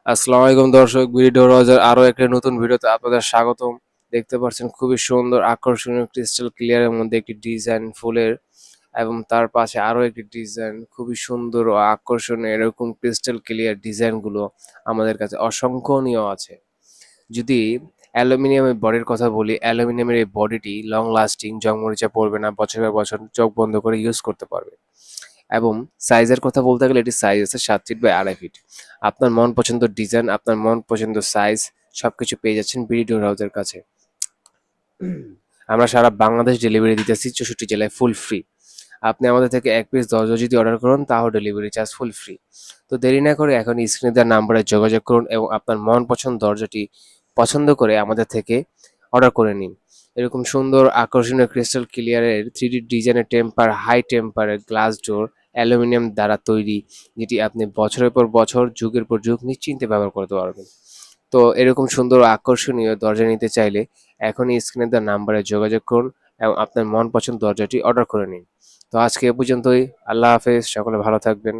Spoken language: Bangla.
আসসালামু আলাইকুম দর্শক, ভিডিও রজার আরো একটা নতুন ভিডিওতে আপনাদের স্বাগতম। দেখতে পাচ্ছেন খুবই সুন্দর আকর্ষণীয় ক্রিস্টাল ক্লিয়ারের মধ্যে একটি ডিজাইন ফুলের, এবং তার পাশে আরো একটি ডিজাইন খুবই সুন্দর ও আকর্ষণীয়। এরকম ক্রিস্টাল ক্লিয়ার ডিজাইনগুলো আমাদের কাছে অসংখ্যনীয় আছে। যদি অ্যালুমিনিয়ামের বডির কথা বলি, অ্যালুমিনিয়ামের এই বডিটি লং লাস্টিং, জং মরিচা পড়বে না, বছরের পর বছর চোখ বন্ধ করে ইউজ করতে পারবে। এবং সাইজের কথা বলতে গেলে এটি সাইজ আছে 7 ফিট বাই 2.5 ফিট। আপনার মন পছন্দ ডিজাইন, আপনার মন পছন্দ সাইজ সবকিছু পেয়ে যাচ্ছেন বিডি ডোর হাউসের কাছে। আমরা সারা বাংলাদেশ ডেলিভারি দিতেছি, 64 জেলায় ফুল ফ্রি। আপনি আমাদের থেকে 1 পিস দরজা যদি অর্ডার করেন তাও ডেলিভারি চার্জ ফুল ফ্রি। তো দেরি না করে এখন স্ক্রিনে দেওয়া নাম্বারে যোগাযোগ করুন এবং আপনার মন পছন্দ দরজাটি পছন্দ করে আমাদের থেকে অর্ডার করে নিন। এরকম সুন্দর আকর্ষণীয় ক্রিস্টাল ক্লিয়ারের 3D ডিজাইনের টেম্পার, হাই টেম্পারের গ্লাস ডোর অ্যালুমিনিয়াম দ্বারা তৈরি, যেটি আপনি বছরের পর বছর, যুগের পর যুগ নিশ্চিন্তে ব্যবহার করতে পারবেন। তো এরকম সুন্দর আকর্ষণীয় দরজা নিতে চাইলে এখনই স্ক্রিনে দেওয়া নাম্বারে যোগাযোগ করুন এবং আপনার মন পছন্দ দরজাটি অর্ডার করে নিন। তো আজকে এ পর্যন্তই। আল্লাহ হাফেজ, সকলে ভালো থাকবেন।